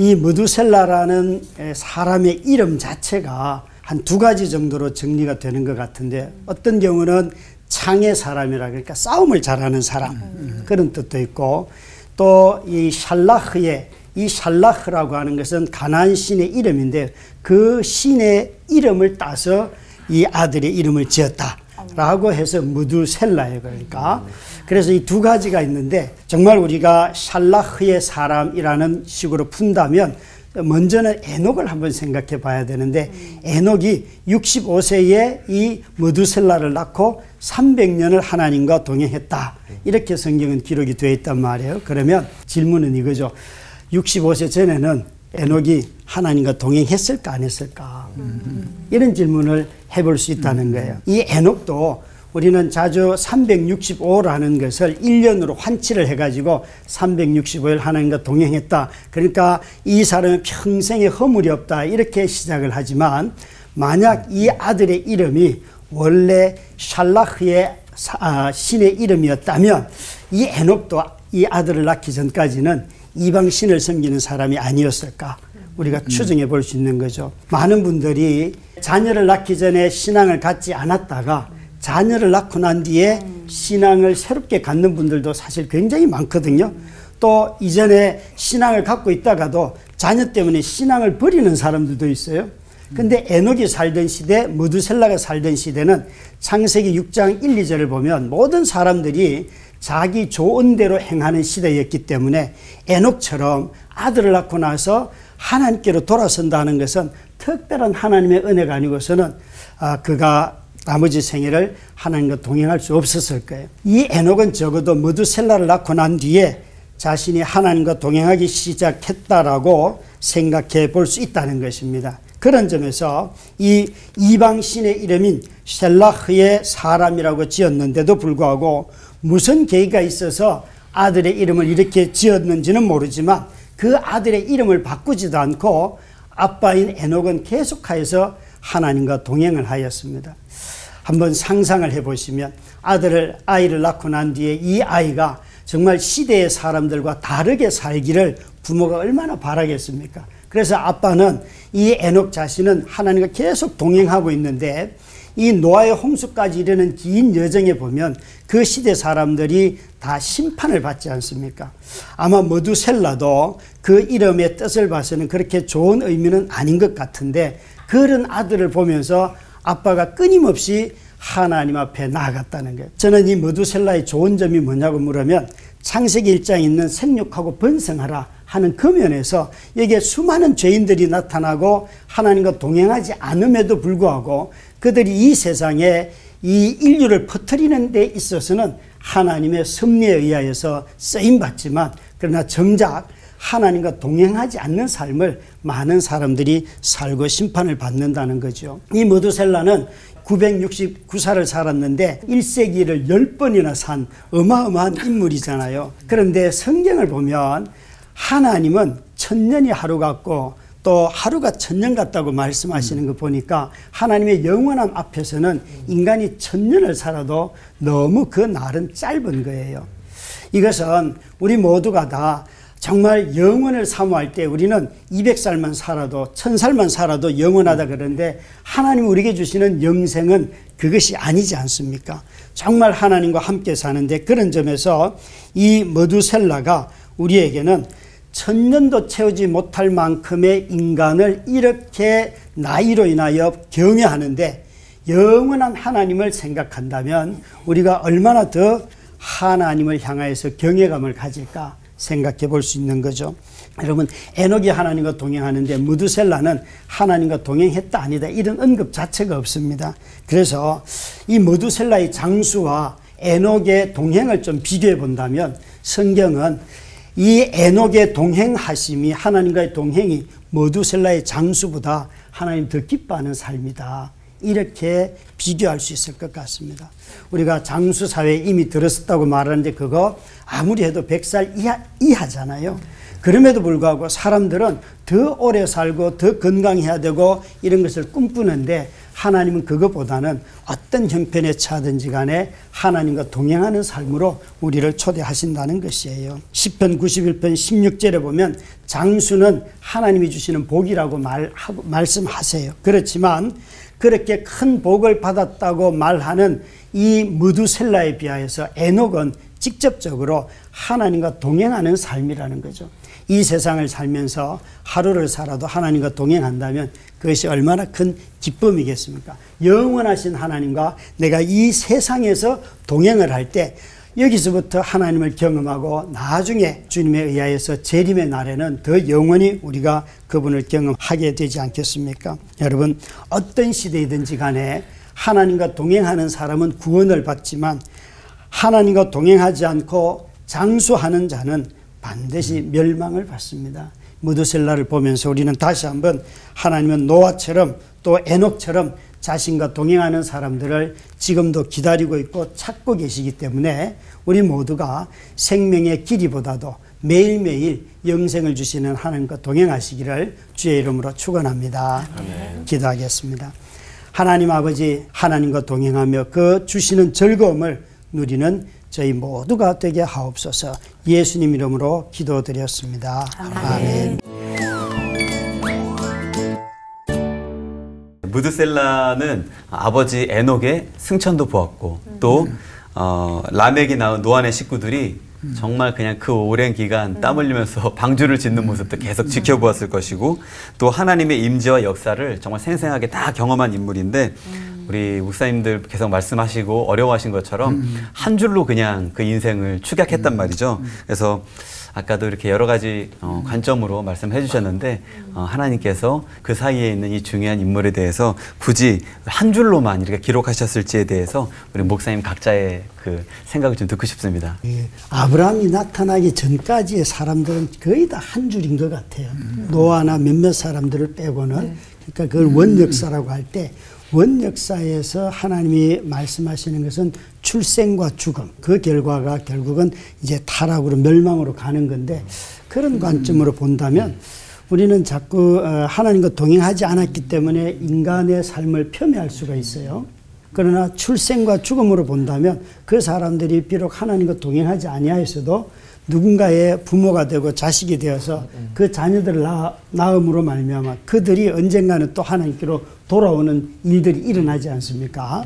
이 무두셀라라는 사람의 이름 자체가 한 두 가지 정도로 정리가 되는 것 같은데, 어떤 경우는 창의 사람이라, 그러니까 싸움을 잘하는 사람, 그런 뜻도 있고, 또 이 샬라흐의, 이 샬라흐라고 하는 것은 가나안 신의 이름인데 그 신의 이름을 따서 이 아들의 이름을 지었다라고 해서 무두셀라예요. 그러니까 그래서 이 두 가지가 있는데, 정말 우리가 샬라흐의 사람이라는 식으로 푼다면 먼저는 에녹을 한번 생각해 봐야 되는데, 에녹이 65세에 이 무두셀라를 낳고 300년을 하나님과 동행했다, 이렇게 성경은 기록이 되어 있단 말이에요. 그러면 질문은 이거죠. 65세 전에는 에녹이 하나님과 동행했을까 안 했을까? 이런 질문을 해볼 수 있다는 거예요. 이 에녹도 우리는 자주 365라는 것을 1년으로 환치를 해가지고 365일 하나님과 동행했다, 그러니까 이 사람은 평생에 허물이 없다, 이렇게 시작을 하지만, 만약 이 아들의 이름이 원래 샬라흐의 신의 이름이었다면 이 에녹도 이 아들을 낳기 전까지는 이방신을 섬기는 사람이 아니었을까, 우리가 추정해 볼 수 있는 거죠. 많은 분들이 자녀를 낳기 전에 신앙을 갖지 않았다가 자녀를 낳고 난 뒤에 신앙을 새롭게 갖는 분들도 사실 굉장히 많거든요. 또 이전에 신앙을 갖고 있다가도 자녀 때문에 신앙을 버리는 사람들도 있어요. 근데 에녹이 살던 시대, 무두셀라가 살던 시대는 창세기 6장 1, 2절을 보면 모든 사람들이 자기 좋은 대로 행하는 시대였기 때문에 에녹처럼 아들을 낳고 나서 하나님께로 돌아선다는 것은 특별한 하나님의 은혜가 아니고서는 그가 나머지 생애를 하나님과 동행할 수 없었을 거예요. 이 에녹은 적어도 무두셀라를 낳고 난 뒤에 자신이 하나님과 동행하기 시작했다라고 생각해 볼 수 있다는 것입니다. 그런 점에서 이 이방신의 이름인 셀라흐의 사람이라고 지었는데도 불구하고 무슨 계기가 있어서 아들의 이름을 이렇게 지었는지는 모르지만 그 아들의 이름을 바꾸지도 않고 아빠인 에녹은 계속하여서 하나님과 동행을 하였습니다. 한번 상상을 해보시면 아이를 낳고 난 뒤에 이 아이가 정말 시대의 사람들과 다르게 살기를 부모가 얼마나 바라겠습니까? 그래서 아빠는 이 에녹 자신은 하나님과 계속 동행하고 있는데, 이 노아의 홍수까지 이르는 긴 여정에 보면 그 시대 사람들이 다 심판을 받지 않습니까? 아마 무두셀라도 그 이름의 뜻을 봐서는 그렇게 좋은 의미는 아닌 것 같은데, 그런 아들을 보면서 아빠가 끊임없이 하나님 앞에 나아갔다는 거예요. 저는 이 무두셀라의 좋은 점이 뭐냐고 물으면, 창세기 1장에 있는 생육하고 번성하라 하는 그 면에서 여기에 수많은 죄인들이 나타나고 하나님과 동행하지 않음에도 불구하고 그들이 이 세상에 이 인류를 퍼뜨리는 데 있어서는 하나님의 섭리에 의하여서 쓰임받지만, 그러나 정작 하나님과 동행하지 않는 삶을 많은 사람들이 살고 심판을 받는다는 거죠. 이 무두셀라는 969살을 살았는데 1세기를 10번이나 산 어마어마한 인물이잖아요. 그런데 성경을 보면 하나님은 천년이 하루 같고 또 하루가 천년 같다고 말씀하시는 거 보니까 하나님의 영원함 앞에서는 인간이 천년을 살아도 너무 그 날은 짧은 거예요. 이것은 우리 모두가 다 정말 영원을 사모할 때 우리는 200살만 살아도 1000살만 살아도 영원하다 그러는데, 하나님이 우리에게 주시는 영생은 그것이 아니지 않습니까? 정말 하나님과 함께 사는데, 그런 점에서 이 무두셀라가 우리에게는 1000년도 채우지 못할 만큼의 인간을 이렇게 나이로 인하여 경외하는데, 영원한 하나님을 생각한다면 우리가 얼마나 더 하나님을 향하여서 경외감을 가질까 생각해 볼 수 있는 거죠. 여러분, 에녹이 하나님과 동행하는데 무두셀라는 하나님과 동행했다 아니다 이런 언급 자체가 없습니다. 그래서 이 무두셀라의 장수와 에녹의 동행을 좀 비교해 본다면, 성경은 이 에녹의 동행하심이, 하나님과의 동행이 무두셀라의 장수보다 하나님 더 기뻐하는 삶이다, 이렇게 비교할 수 있을 것 같습니다. 우리가 장수 사회에 이미 들었었다고 말하는데 그거 아무리 해도 100살 이하잖아요. 그럼에도 불구하고 사람들은 더 오래 살고 더 건강해야 되고 이런 것을 꿈꾸는데, 하나님은 그것보다는 어떤 형편에 처하든지 간에 하나님과 동행하는 삶으로 우리를 초대하신다는 것이에요. 시편 91편 16절에 보면 장수는 하나님이 주시는 복이라고 말씀하세요. 그렇지만 그렇게 큰 복을 받았다고 말하는 이 무두셀라에 비하여서 에녹은 직접적으로 하나님과 동행하는 삶이라는 거죠. 이 세상을 살면서 하루를 살아도 하나님과 동행한다면 그것이 얼마나 큰 기쁨이겠습니까? 영원하신 하나님과 내가 이 세상에서 동행을 할 때 여기서부터 하나님을 경험하고 나중에 주님에 의하여서 재림의 날에는 더 영원히 우리가 그분을 경험하게 되지 않겠습니까? 여러분, 어떤 시대이든지 간에 하나님과 동행하는 사람은 구원을 받지만 하나님과 동행하지 않고 장수하는 자는 반드시 멸망을 받습니다. 무드셀라를 보면서 우리는 다시 한번 하나님은 노아처럼 또 에녹처럼 자신과 동행하는 사람들을 지금도 기다리고 있고 찾고 계시기 때문에 우리 모두가 생명의 길이보다도 매일매일 영생을 주시는 하나님과 동행하시기를 주의 이름으로 축원합니다. 아멘. 기도하겠습니다. 하나님 아버지, 하나님과 동행하며 그 주시는 즐거움을 누리는 저희 모두가 되게 하옵소서. 예수님 이름으로 기도드렸습니다. 아멘. 무드셀라는 아버지 에녹의 승천도 보았고 또 라멕이 낳은 노아의 식구들이 정말 그냥 그 오랜 기간 땀 흘리면서 방주를 짓는 모습도 계속 지켜보았을 것이고 또 하나님의 임재와 역사를 정말 생생하게 다 경험한 인물인데 우리 목사님들 계속 말씀하시고 어려워하신 것처럼 한 줄로 그냥 그 인생을 축약했단 말이죠. 그래서 아까도 이렇게 여러 가지 관점으로 말씀해 주셨는데 하나님께서 그 사이에 있는 이 중요한 인물에 대해서 굳이 한 줄로만 이렇게 기록하셨을지에 대해서 우리 목사님 각자의 그 생각을 좀 듣고 싶습니다. 예, 아브라함이 나타나기 전까지의 사람들은 거의 다 한 줄인 것 같아요. 노아나 몇몇 사람들을 빼고는. 그러니까 그걸 원역사라고 할 때 원역사에서 하나님이 말씀하시는 것은 출생과 죽음, 그 결과가 결국은 이제 타락으로 멸망으로 가는 건데 그런 관점으로 본다면 우리는 자꾸 하나님과 동행하지 않았기 때문에 인간의 삶을 폄훼할 수가 있어요. 그러나 출생과 죽음으로 본다면 그 사람들이 비록 하나님과 동행하지 아니하였어도 누군가의 부모가 되고 자식이 되어서 그 자녀들을 낳음으로 말미암아 그들이 언젠가는 또 하나님께로 돌아오는 일들이 일어나지 않습니까?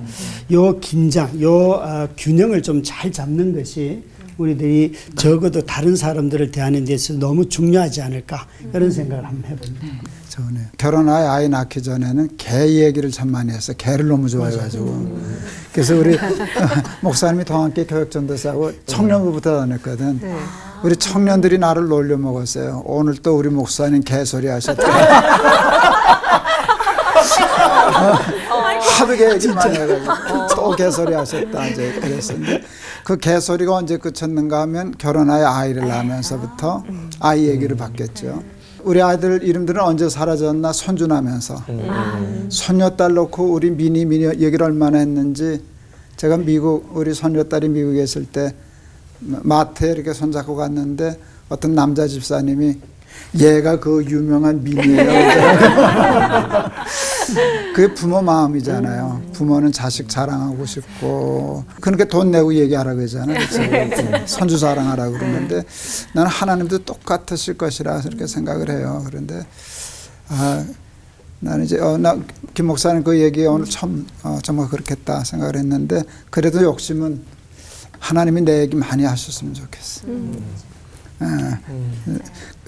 요 긴장, 요 균형을 좀 잘 잡는 것이 우리들이 적어도 다른 사람들을 대하는 데 있어서 너무 중요하지 않을까 그런 생각을 한번 해봅니다. 좋네요. 결혼하여 아이 낳기 전에는 개 얘기를 참 많이 했어요. 개를 너무 좋아해가지고. 그래서 우리 목사님이 동안계 교육전도사하고 청년부부터 다녔거든. 우리 청년들이 나를 놀려 먹었어요. 오늘 또 우리 목사님 개소리 하셨다. 하도 얘기 많이 해가지고 또 개소리 하셨다 이제 그랬었는데 그 개소리가 언제 끝쳤는가 하면 결혼하여 아이를 낳으면서부터 아이 얘기를 받겠죠. 우리 아이들 이름들은 언제 사라졌나 손주나면서 손녀딸 놓고 우리 미니 얘기를 얼마나 했는지 제가 우리 손녀딸이 미국에 있을 때 마트에 이렇게 손잡고 갔는데 어떤 남자 집사님이 얘가 그 유명한 미니예요. 그게 부모 마음이잖아요. 부모는 자식 자랑하고 싶고 그러니까 돈 내고 얘기하라고 하잖아요. 손주 자랑하라고 그러는데 나는 하나님도 똑같으실 것이라 그렇게 생각을 해요. 그런데 나는 이제 김 목사님 그 얘기 오늘 처음 정말 그렇겠다 생각을 했는데 그래도 욕심은 하나님이 내 얘기 많이 하셨으면 좋겠어.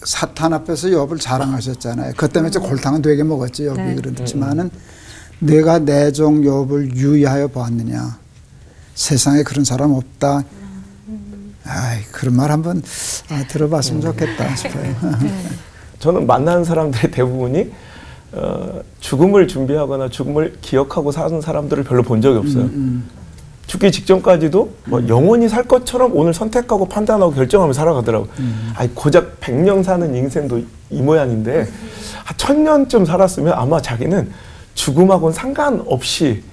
사탄 앞에서 욥을 자랑하셨잖아요. 그것 때문에 골탕은 되게 먹었지 욥이. 그렇지만은 내가 내 종 욥을 유의하여 보았느냐. 세상에 그런 사람 없다. 그런 말 한번 들어봤으면 좋겠다 싶어요. 저는 만나는 사람들의 대부분이 죽음을 준비하거나 죽음을 기억하고 사는 사람들을 별로 본 적이 없어요. 죽기 직전까지도 뭐 영원히 살 것처럼 오늘 선택하고 판단하고 결정하며 살아가더라고요. 고작 100년 사는 인생도 이 모양인데 1000년쯤 살았으면 아마 자기는 죽음하고는 상관없이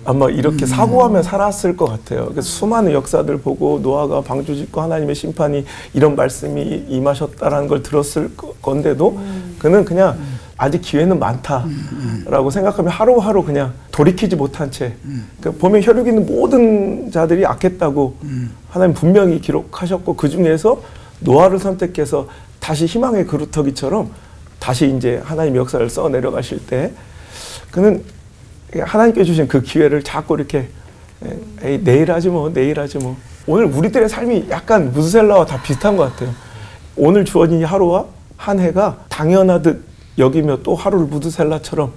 아마 이렇게 사고하며 살았을 것 같아요. 그래서 수많은 역사들 보고 노아가 방주 짓고 하나님의 심판이 이런 말씀이 임하셨다라는 걸 들었을 건데도 그는 그냥 아직 기회는 많다라고 생각하면 하루하루 그냥 돌이키지 못한 채 그러니까 보면 혈육 있는 모든 자들이 악했다고 하나님 분명히 기록하셨고 그 중에서 노아를 선택해서 다시 희망의 그루터기처럼 다시 이제 하나님 역사를 써 내려가실 때 그는 하나님께 주신 그 기회를 자꾸 이렇게 에이, 내일 하지 뭐 내일 하지 뭐 오늘 우리들의 삶이 약간 무드셀라와 다 비슷한 것 같아요. 오늘 주어진 하루와 한 해가 당연하듯 여기며 또 하루를 무드셀라처럼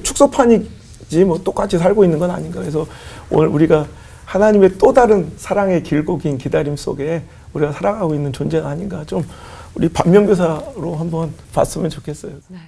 축소판이지 뭐 똑같이 살고 있는 건 아닌가. 그래서 오늘 우리가 하나님의 또 다른 사랑의 길고 긴 기다림 속에 우리가 살아가고 있는 존재가 아닌가. 좀 우리 반면교사로 한번 봤으면 좋겠어요. 네.